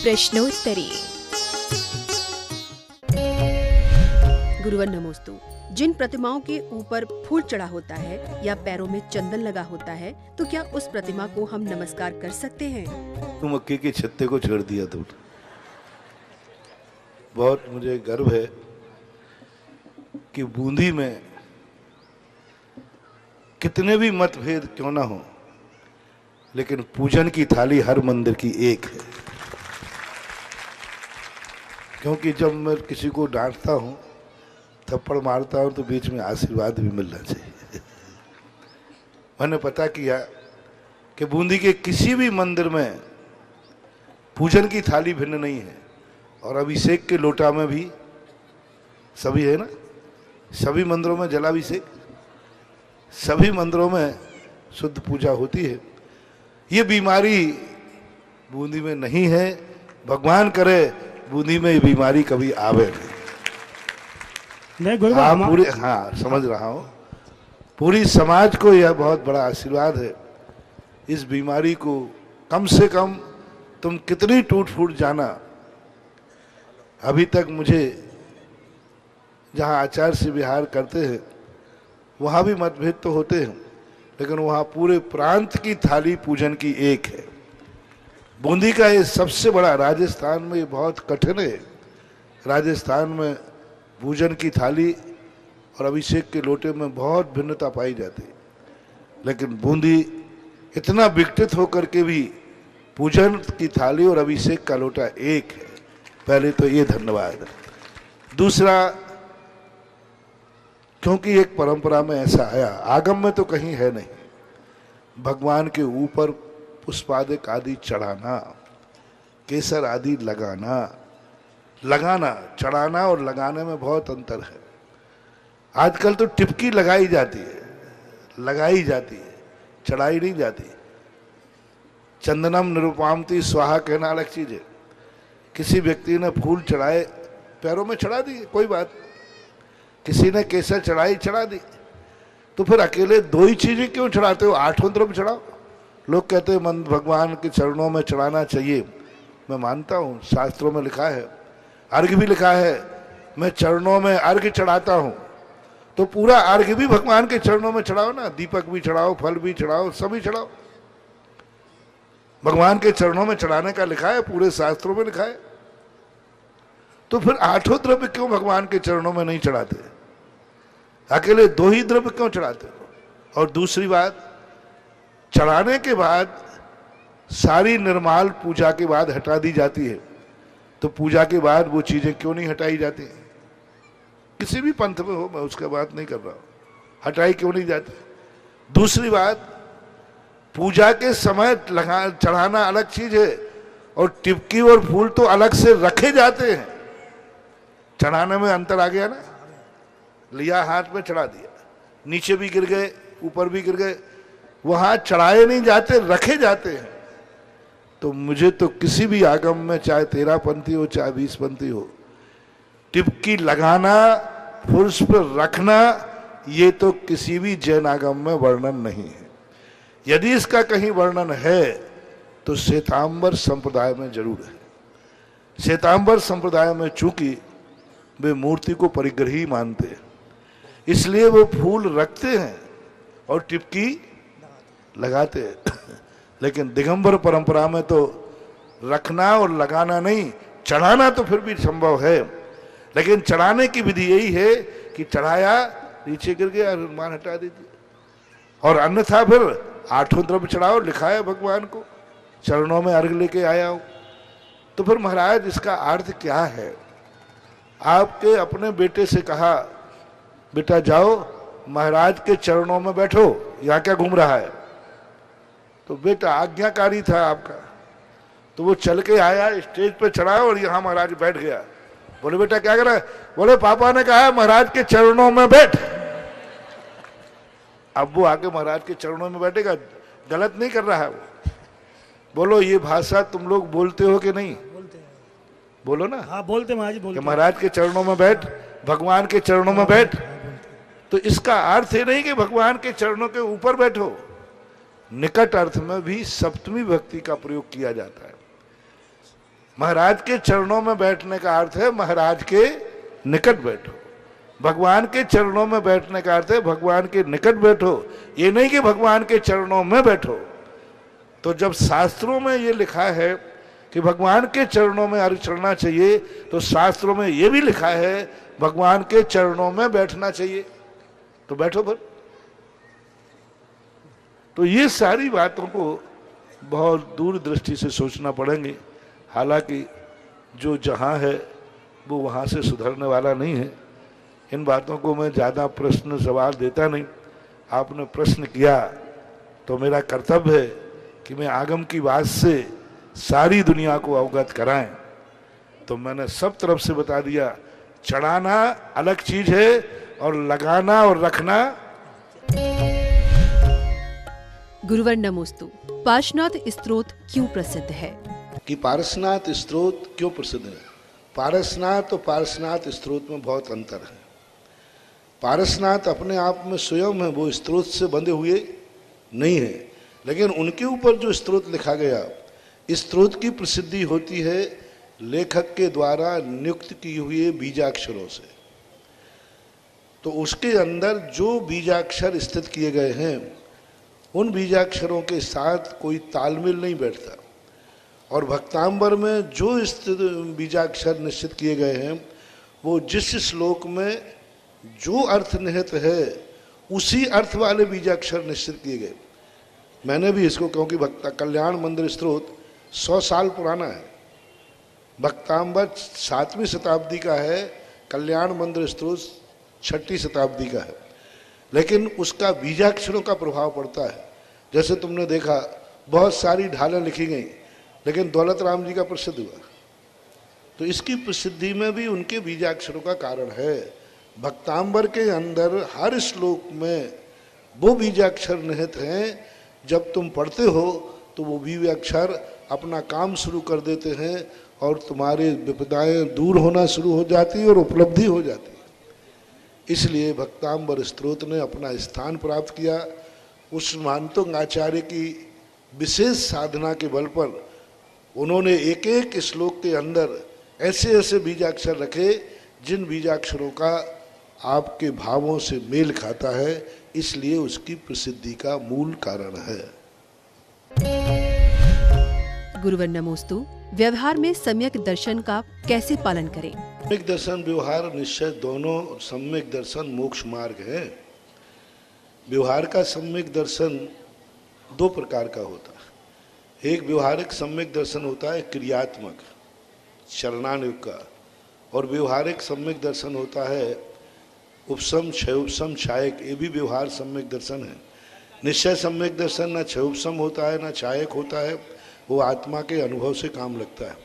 प्रश्नोत्तरी। गुरुवर नमोस्तु। जिन प्रतिमाओं के ऊपर फूल चढ़ा होता है या पैरों में चंदन लगा होता है, तो क्या उस प्रतिमा को हम नमस्कार कर सकते हैं? तुम मक्के के छत्ते को छेड़ दिया तुम। बहुत मुझे गर्व है कि बूंदी में कितने भी मतभेद क्यों ना हो, लेकिन पूजन की थाली हर मंदिर की एक है। क्योंकि जब मैं किसी को डांटता हूं, थप्पड़ मारता हूं, तो बीच में आशीर्वाद भी मिलना चाहिए। मैंने पता किया कि बूंदी के किसी भी मंदिर में पूजन की थाली भिन्न नहीं है, और अभिषेक के लोटा में भी सभी है ना, सभी मंदिरों में जलाभिषेक, सभी मंदिरों में शुद्ध पूजा होती है। ये बीमारी बूंदी में नहीं है। भगवान करे बूंदी में ये बीमारी कभी आवे नहीं। हाँ, पूरी, हाँ समझ रहा हूँ, पूरी समाज को यह बहुत बड़ा आशीर्वाद है। इस बीमारी को कम से कम तुम कितनी टूट फूट जाना, अभी तक मुझे जहाँ आचार से विहार करते हैं वहाँ भी मतभेद तो होते हैं, लेकिन वहाँ पूरे प्रांत की थाली पूजन की एक है। बूंदी का ये सबसे बड़ा, राजस्थान में ये बहुत कठिन है। राजस्थान में पूजन की थाली और अभिषेक के लोटे में बहुत भिन्नता पाई जाती है, लेकिन बूंदी इतना विकसित होकर के भी पूजन की थाली और अभिषेक का लोटा एक है। पहले तो ये धन्यवाद। दूसरा, क्योंकि एक परंपरा में ऐसा आया, आगम में तो कहीं है नहीं, भगवान के ऊपर पुष्पादिक आदि चढ़ाना, केसर आदि लगाना, चढ़ाना और लगाने में बहुत अंतर है। आजकल तो टिपकी लगाई जाती है, चढ़ाई नहीं जाती। चंदनम निरुपामती स्वाहा कहना अलग चीज है। किसी व्यक्ति ने फूल चढ़ाए, पैरों में चढ़ा दिए, कोई बात। किसी ने केसर चढ़ाई, चढ़ा दी, तो फिर अकेले दो ही चीजें क्यों चढ़ाते हो? आठों तरफ चढ़ाओ। लोग कहते हैं मन भगवान के चरणों में चढ़ाना चाहिए। मैं मानता हूँ, शास्त्रों में लिखा है, अर्घ्य भी लिखा है, मैं चरणों में अर्घ्य चढ़ाता हूँ। तो पूरा अर्घ्य भी भगवान के चरणों में चढ़ाओ ना, दीपक भी चढ़ाओ, फल भी चढ़ाओ, सभी चढ़ाओ। भगवान के चरणों में चढ़ाने का लिखा है, पूरे शास्त्रों में लिखा है। तो फिर आठों द्रव्य क्यों भगवान के चरणों में नहीं चढ़ाते? अकेले दो ही द्रव्य क्यों चढ़ाते हो? और दूसरी बात, चढ़ाने के बाद सारी निर्माल पूजा के बाद हटा दी जाती है, तो पूजा के बाद वो चीजें क्यों नहीं हटाई जाती? किसी भी पंथ में हो, मैं उसका बात नहीं कर रहा हूं, हटाई क्यों नहीं जाती? दूसरी बात, पूजा के समय चढ़ाना अलग चीज है, और टिपकी और फूल तो अलग से रखे जाते हैं। चढ़ाने में अंतर आ गया ना, लिया हाथ में चढ़ा दिया, नीचे भी गिर गए, ऊपर भी गिर गए, वहां चढ़ाए नहीं जाते, रखे जाते हैं। तो मुझे तो किसी भी आगम में, चाहे 13 पंथी हो चाहे 20 पंथी हो, टिपकी लगाना, फुर्स पर रखना, ये तो किसी भी जैन आगम में वर्णन नहीं है। यदि इसका कहीं वर्णन है तो श्वेतांबर संप्रदाय में जरूर है। श्वेतांबर संप्रदाय में चूंकि वे मूर्ति को परिग्रही मानते हैं, इसलिए वो फूल रखते हैं और टिपकी लगाते हैं। लेकिन दिगंबर परंपरा में तो रखना और लगाना नहीं, चढ़ाना तो फिर भी संभव है। लेकिन चढ़ाने की विधि यही है कि चढ़ाया, नीचे गिर गया, मान हटा दीजिए, और अन्यथा फिर आठों द्रव्य चढ़ाओ, लिखा है भगवान को, चरणों में अर्घ लेके आया हो। तो फिर महाराज इसका अर्थ क्या है? आपके अपने बेटे से कहा, बेटा जाओ महाराज के चरणों में बैठो, यहाँ क्या घूम रहा है? तो बेटा आज्ञाकारी था आपका, तो वो चल के आया, स्टेज पे चढ़ा और यहाँ महाराज बैठ गया। बोले बेटा क्या कर रहा है? बोले पापा ने कहा महाराज के चरणों में बैठ। अब वो आके महाराज के चरणों में बैठेगा, गलत नहीं कर रहा है वो। बोलो ये भाषा तुम लोग बोलते हो कि नहीं? बोलते हैं। बोलो ना। हाँ बोलते महाराज, बोलते। महाराज के चरणों में बैठ, भगवान के चरणों में बैठ। तो इसका अर्थ है नहीं कि भगवान के चरणों के ऊपर बैठो, निकट अर्थ में भी सप्तमी भक्ति का प्रयोग किया जाता है। महाराज के चरणों में बैठने का अर्थ है महाराज के निकट बैठो। भगवान के चरणों में बैठने का अर्थ है भगवान के निकट बैठो, ये नहीं कि भगवान के चरणों में बैठो। तो जब शास्त्रों में ये लिखा है कि भगवान के चरणों में चढ़ना चाहिए, तो शास्त्रों में ये भी लिखा है भगवान के चरणों में बैठना चाहिए, तो बैठो फिर। तो ये सारी बातों को बहुत दूरदृष्टि से सोचना पड़ेंगे। हालांकि जो जहां है वो वहां से सुधरने वाला नहीं है। इन बातों को मैं ज़्यादा प्रश्न सवाल देता नहीं। आपने प्रश्न किया तो मेरा कर्तव्य है कि मैं आगम की बात से सारी दुनिया को अवगत कराएं। तो मैंने सब तरफ से बता दिया, चढ़ाना अलग चीज है और लगाना और रखना। गुरुवर नमोस्तु। पार्श्वनाथ स्तोत्र क्यों प्रसिद्ध है? कि पारसनाथ स्तोत्र क्यों प्रसिद्ध है? पारसनाथ और पार्श्वनाथ स्तोत्र में बहुत अंतर है। पारसनाथ अपने आप में स्वयं है, वो स्तोत्र से बंधे हुए नहीं है, लेकिन उनके ऊपर जो स्तोत्र लिखा गया, इस स्तोत्र की प्रसिद्धि होती है लेखक के द्वारा नियुक्त किए हुए बीजाक्षरों से। तो उसके अंदर जो बीजाक्षर स्थित किए गए हैं, उन बीजाक्षरों के साथ कोई तालमेल नहीं बैठता। और भक्तांबर में जो बीजाक्षर निश्चित किए गए हैं, वो जिस श्लोक में जो अर्थ निहित है उसी अर्थ वाले बीजाक्षर निश्चित किए गए। मैंने भी इसको, क्योंकि भक्ता कल्याण मंदिर स्तोत्र 100 साल पुराना है, भक्तांबर 7वीं शताब्दी का है, कल्याण मंदिर स्तोत्र 6ठी शताब्दी का है, लेकिन उसका बीजाक्षरों का प्रभाव पड़ता है। जैसे तुमने देखा बहुत सारी ढालें लिखी गई, लेकिन दौलत राम जी का प्रसिद्ध हुआ, तो इसकी प्रसिद्धि में भी उनके बीजाक्षरों का कारण है। भक्तांबर के अंदर हर श्लोक में वो बीजाक्षर निहित हैं, जब तुम पढ़ते हो तो वो बीजाक्षर अपना काम शुरू कर देते हैं और तुम्हारे विपदाएं दूर होना शुरू हो जाती है और उपलब्धि हो जाती है। इसलिए भक्तांबर स्तोत्र ने अपना स्थान प्राप्त किया। उस मानतुंग आचार्य की विशेष साधना के बल पर उन्होंने एक एक श्लोक के अंदर ऐसे ऐसे बीजाक्षर रखे जिन बीजाक्षरों का आपके भावों से मेल खाता है, इसलिए उसकी प्रसिद्धि का मूल कारण है। गुरुवर नमोस्तु। व्यवहार में सम्यक दर्शन का कैसे पालन करें? सम्यक दर्शन व्यवहार निश्चय दोनों सम्यक दर्शन मोक्ष मार्ग है। व्यवहार का सम्यक दर्शन दो प्रकार का होता है। एक व्यवहारिक सम्यक दर्शन होता है क्रियात्मक चरणानुग का, और व्यवहारिक सम्यक दर्शन होता है उपसम क्षयोपसम छायक, ये भी व्यवहार सम्यक दर्शन है। निश्चय सम्यक दर्शन ना क्षयोपसम होता है ना छायक होता है, वो आत्मा के अनुभव से काम लगता है।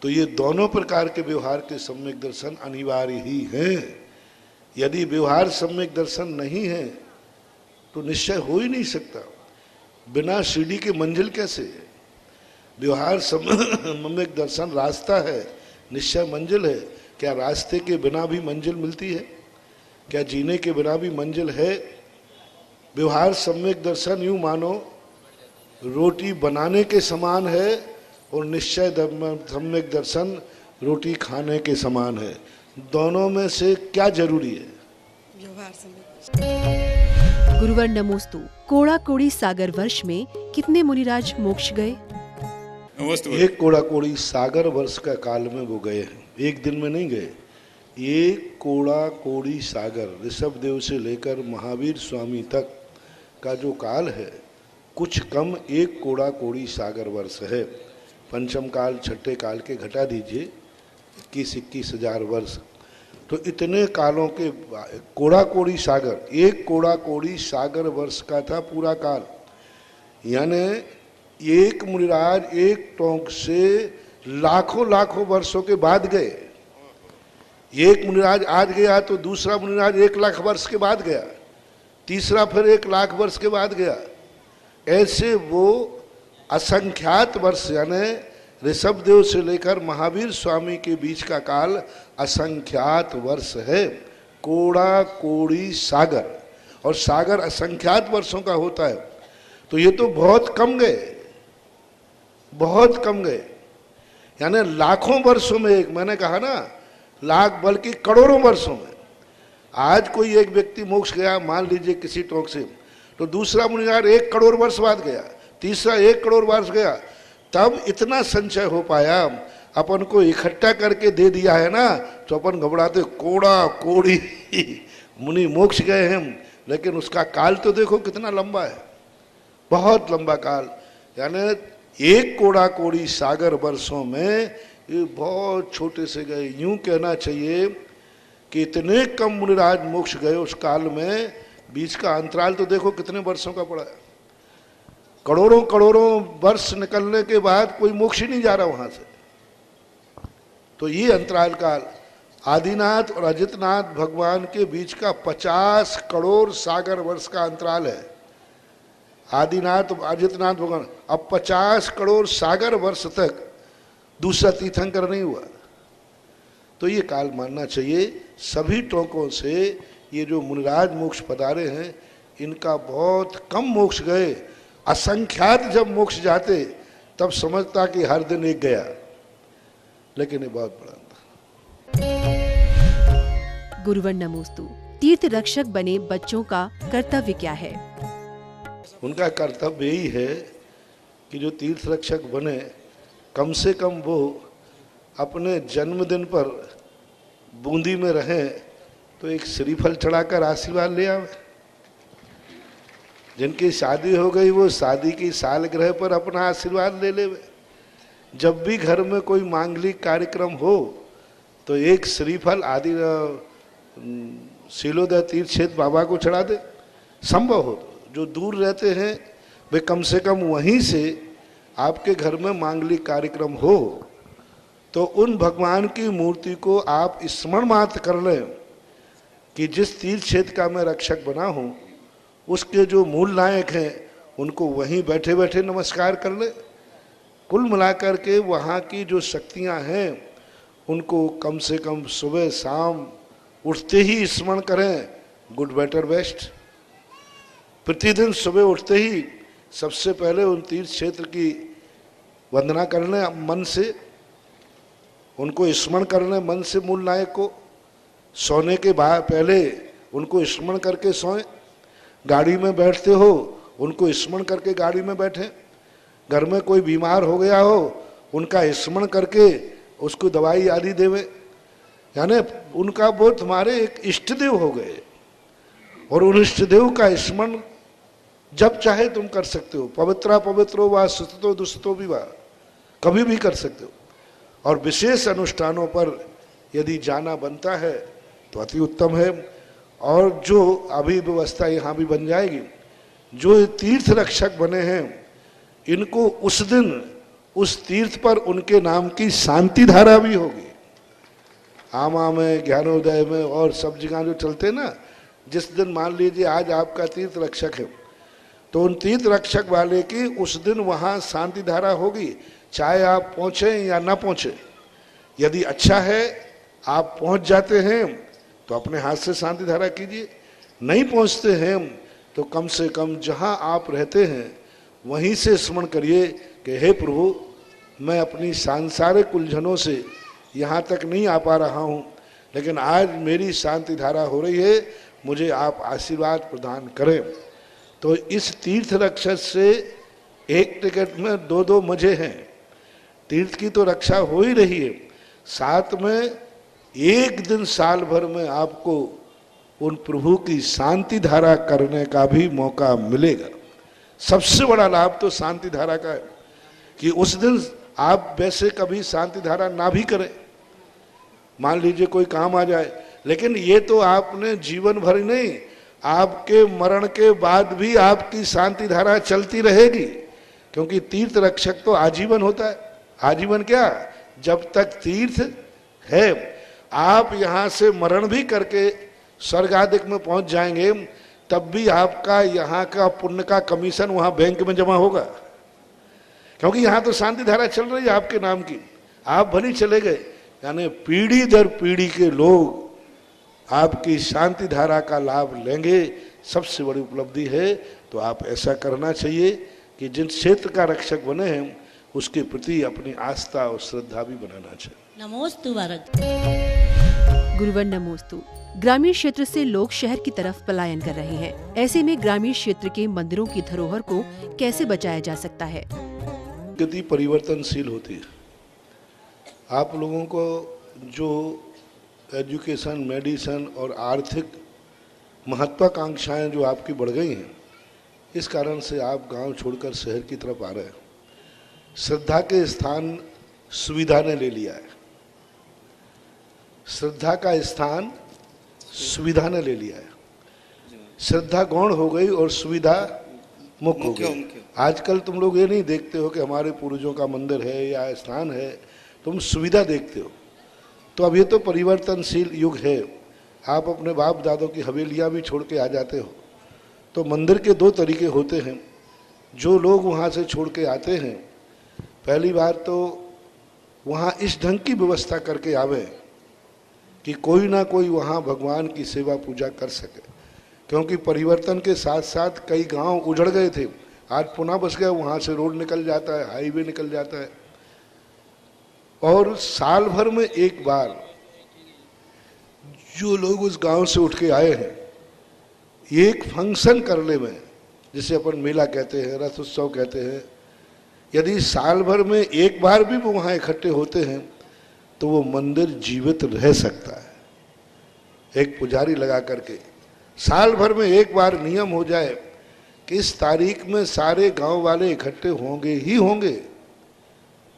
तो ये दोनों प्रकार के व्यवहार के सम्यक दर्शन अनिवार्य ही हैं। यदि व्यवहार सम्यक दर्शन नहीं है तो निश्चय हो ही नहीं सकता। बिना सीढ़ी के मंजिल कैसे है? व्यवहार सम्यक दर्शन रास्ता है, निश्चय मंजिल है। क्या रास्ते के बिना भी मंजिल मिलती है? क्या जीने के बिना भी मंजिल है? व्यवहार सम्यक दर्शन यूं मानो रोटी बनाने के समान है, और निश्चय सम्यक दर्शन रोटी खाने के समान है। दोनों में से क्या जरूरी है? व्यवहार सम्यक। गुरुवर नमोस्तु। कोड़ा कोड़ी सागर वर्ष में कितने मुनिराज मोक्ष गए? एक कोड़ा कोड़ी सागर वर्ष का काल में वो गए हैं, एक दिन में नहीं गए। एक कोड़ा कोड़ी सागर ऋषभ देव से लेकर महावीर स्वामी तक का जो काल है, कुछ कम एक कोड़ा कोड़ी सागर वर्ष है। पंचम काल छठे काल के घटा दीजिए, 21-21 हजार वर्ष। तो इतने कालों के कोड़ा कोड़ी सागर, एक कोड़ा कोड़ी सागर वर्ष का था पूरा काल। यानी एक मुनिराज एक टोंक से लाखों लाखों वर्षों के बाद गए। एक मुनिराज आज गया तो दूसरा मुनिराज 1 लाख वर्ष के बाद गया, तीसरा फिर 1 लाख वर्ष के बाद गया। ऐसे वो असंख्यात वर्ष, यानी ऋषभ देव से लेकर महावीर स्वामी के बीच का काल असंख्यात वर्ष है। कोड़ा कोड़ी सागर, और सागर असंख्यात वर्षों का होता है। तो ये तो बहुत कम गए, बहुत कम गए। यानी लाखों वर्षों में एक, मैंने कहा ना लाख बल्कि करोड़ों वर्षों में। आज कोई एक व्यक्ति मोक्ष गया मान लीजिए किसी टोक से, तो दूसरा मुनिराज 1 करोड़ वर्ष बाद गया, तीसरा 1 करोड़ वर्ष गया, तब इतना संचय हो पाया। अपन को इकट्ठा करके दे दिया है ना, तो अपन घबराते कोड़ा कोड़ी मुनि मोक्ष गए हैं, लेकिन उसका काल तो देखो कितना लंबा है, बहुत लंबा काल। यानी 1 कोड़ा कोड़ी सागर वर्षों में ये बहुत छोटे से गए। यूं कहना चाहिए कि इतने कम मुनिराज मोक्ष गए उस काल में, बीच का अंतराल तो देखो कितने वर्षों का पड़ा है। करोड़ों करोड़ों वर्ष निकलने के बाद कोई मोक्ष ही नहीं जा रहा वहां से। तो ये अंतराल काल आदिनाथ और अजितनाथ भगवान के बीच का 50 करोड़ सागर वर्ष का अंतराल है। आदिनाथ अजितनाथ भगवान, अब 50 करोड़ सागर वर्ष तक दूसरा तीर्थंकर नहीं हुआ। तो ये काल मानना चाहिए। सभी टोकों से ये जो मुनिराज मोक्ष पधारे हैं इनका बहुत कम मोक्ष गए। असंख्यात जब मोक्ष जाते तब समझता कि हर दिन एक गया, लेकिन ये बहुत बड़ा गुरुवर नमोस्तु। तीर्थ रक्षक बने बच्चों का कर्तव्य क्या है? उनका कर्तव्य यही है कि जो तीर्थ रक्षक बने कम से कम वो अपने जन्मदिन पर बूंदी में रहें तो एक श्रीफल चढ़ाकर आशीर्वाद ले आवे। जिनकी शादी हो गई वो शादी की सालगिरह पर अपना आशीर्वाद ले ले। जब भी घर में कोई मांगलिक कार्यक्रम हो तो एक श्रीफल आदि शीलोदय तीर्थ क्षेत्र बाबा को चढ़ा दे। संभव हो जो दूर रहते हैं वे कम से कम वहीं से आपके घर में मांगलिक कार्यक्रम हो तो उन भगवान की मूर्ति को आप स्मरण मात्र कर लें कि जिस तीर्थ क्षेत्र का मैं रक्षक बना हूँ उसके जो मूल नायक हैं उनको वहीं बैठे बैठे नमस्कार कर ले। कुल मिलाकर के वहाँ की जो शक्तियाँ हैं उनको कम से कम सुबह शाम उठते ही स्मरण करें। Good better best. प्रतिदिन सुबह उठते ही सबसे पहले उन तीर्थ क्षेत्र की वंदना कर लें मन से, उनको स्मरण कर लें मन से मूल नायक को। सोने के बाद पहले उनको स्मरण करके सोएं। गाड़ी में बैठते हो उनको स्मरण करके गाड़ी में बैठें। घर में कोई बीमार हो गया हो उनका स्मरण करके उसको दवाई आदि देवे। यानी उनका वो तुम्हारे एक इष्ट देव हो गए और उन इष्ट देव का स्मरण जब चाहे तुम कर सकते हो। पवित्रा पवित्रो व सुतो दुस्तो भी वा, कभी भी कर सकते हो। और विशेष अनुष्ठानों पर यदि जाना बनता है तो अति उत्तम है। और जो अभी व्यवस्था यहाँ भी बन जाएगी, जो तीर्थ रक्षक बने हैं इनको उस दिन उस तीर्थ पर उनके नाम की शांति धारा भी होगी। आमा में, ज्ञानोदय में और सब जगह जो चलते हैं ना, जिस दिन मान लीजिए आज आपका तीर्थ रक्षक है तो उन तीर्थ रक्षक वाले की उस दिन वहाँ शांति धारा होगी, चाहे आप पहुँचे या ना पहुँचे। यदि अच्छा है आप पहुँच जाते हैं तो अपने हाथ से शांति धारा कीजिए, नहीं पहुँचते हैं तो कम से कम जहाँ आप रहते हैं वहीं से स्मरण करिए कि हे प्रभु मैं अपनी सांसारिक उलझनों से यहाँ तक नहीं आ पा रहा हूँ, लेकिन आज मेरी शांति धारा हो रही है, मुझे आप आशीर्वाद प्रदान करें। तो इस तीर्थ रक्षक से एक टिकट में 2-2 मजे हैं। तीर्थ की तो रक्षा हो ही रही है, साथ में एक दिन साल भर में आपको उन प्रभु की शांति धारा करने का भी मौका मिलेगा। सबसे बड़ा लाभ तो शांति धारा का है कि उस दिन आप वैसे कभी शांति धारा ना भी करें, मान लीजिए कोई काम आ जाए, लेकिन ये तो आपने जीवन भर नहीं, आपके मरण के बाद भी आपकी शांति धारा चलती रहेगी, क्योंकि तीर्थ रक्षक तो आजीवन होता है। आजीवन क्या, जब तक तीर्थ है। आप यहाँ से मरण भी करके स्वर्ग आदिक में पहुँच जाएंगे तब भी आपका यहाँ का पुण्य का कमीशन वहाँ बैंक में जमा होगा, क्योंकि यहाँ तो शांति धारा चल रही है आपके नाम की। आप भली चले गए, यानी पीढ़ी दर पीढ़ी के लोग आपकी शांति धारा का लाभ लेंगे। सबसे बड़ी उपलब्धि है। तो आप ऐसा करना चाहिए कि जिन क्षेत्र का रक्षक बने हैं उसके प्रति अपनी आस्था और श्रद्धा भी बनाना चाहिए। नमोस्तु भारत। गुरुवर नमोस्तु। ग्रामीण क्षेत्र से लोग शहर की तरफ पलायन कर रहे हैं। ऐसे में ग्रामीण क्षेत्र के मंदिरों की धरोहर को कैसे बचाया जा सकता है? गति परिवर्तनशील होती है। आप लोगों को जो एजुकेशन, मेडिसिन और आर्थिक महत्वाकांक्षाएं जो आपकी बढ़ गई हैं, इस कारण से आप गांव छोड़कर शहर की तरफ आ रहे हैं। श्रद्धा के स्थान सुविधा ने ले लिया है। श्रद्धा का स्थान सुविधा ने ले लिया है। श्रद्धा गौण हो गई और सुविधा मुख्य हो गई। आजकल तुम लोग ये नहीं देखते हो कि हमारे पूर्वजों का मंदिर है या स्थान है, तुम सुविधा देखते हो। तो अब ये तो परिवर्तनशील युग है। आप अपने बाप दादों की हवेलियाँ भी छोड़ के आ जाते हो। तो मंदिर के दो तरीके होते हैं। जो लोग वहाँ से छोड़ के आते हैं, पहली बार तो वहाँ इस ढंग की व्यवस्था करके आवे कि कोई ना कोई वहाँ भगवान की सेवा पूजा कर सके। क्योंकि परिवर्तन के साथ साथ कई गांव उजड़ गए थे, आज पुनः बस गए। वहाँ से रोड निकल जाता है, हाईवे निकल जाता है। और साल भर में एक बार जो लोग उस गांव से उठ के आए हैं, एक फंक्शन करने में, जिसे अपन मेला कहते हैं, रथ उत्सव कहते हैं, यदि साल भर में एक बार भी वो वहाँ इकट्ठे होते हैं तो वो मंदिर जीवित रह सकता है। एक पुजारी लगा करके साल भर में एक बार नियम हो जाए कि इस तारीख में सारे गांव वाले इकट्ठे होंगे ही होंगे,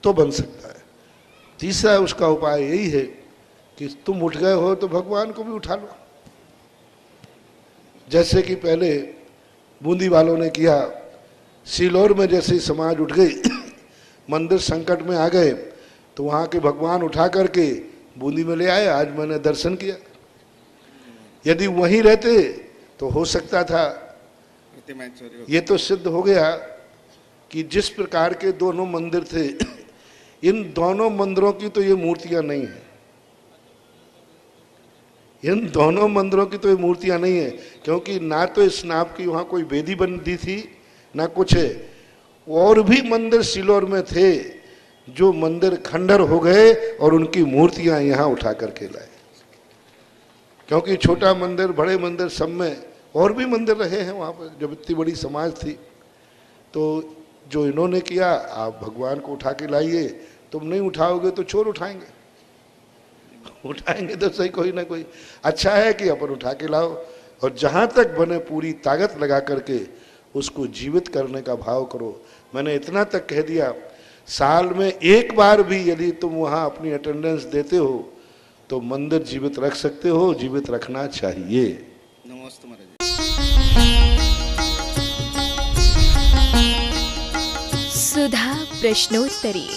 तो बन सकता है। तीसरा उसका उपाय यही है कि तुम उठ गए हो तो भगवान को भी उठा लो। जैसे कि पहले बूंदी वालों ने किया, सीलोर में जैसे समाज उठ गई, मंदिर संकट में आ गए, तो वहाँ के भगवान उठा करके बूंदी में ले आए। आज मैंने दर्शन किया। यदि वहीं रहते तो हो सकता था, ये तो सिद्ध हो गया कि जिस प्रकार के दोनों मंदिर थे, इन दोनों मंदिरों की तो ये मूर्तियां नहीं है। इन दोनों मंदिरों की तो ये मूर्तियां नहीं है, क्योंकि ना तो इस नाप की वहाँ कोई वेदी बंदी थी, ना कुछ है। और भी मंदिर सिलोर में थे जो मंदिर खंडर हो गए और उनकी मूर्तियां यहाँ उठा करके लाए। क्योंकि छोटा मंदिर, बड़े मंदिर, सब में और भी मंदिर रहे हैं वहाँ पर जब इतनी बड़ी समाज थी। तो जो इन्होंने किया, आप भगवान को उठा के लाइए। तुम नहीं उठाओगे तो चोर उठाएंगे, उठाएंगे तो सही कोई ना कोई। अच्छा है कि अपन उठा के लाओ, और जहाँ तक बने पूरी ताकत लगा करके उसको जीवित करने का भाव करो। मैंने इतना तक कह दिया, साल में एक बार भी यदि तुम वहाँ अपनी अटेंडेंस देते हो तो मंदिर जीवित रख सकते हो, जीवित रखना चाहिए। नमस्ते महाराज। सुधा प्रश्नोत्तरी।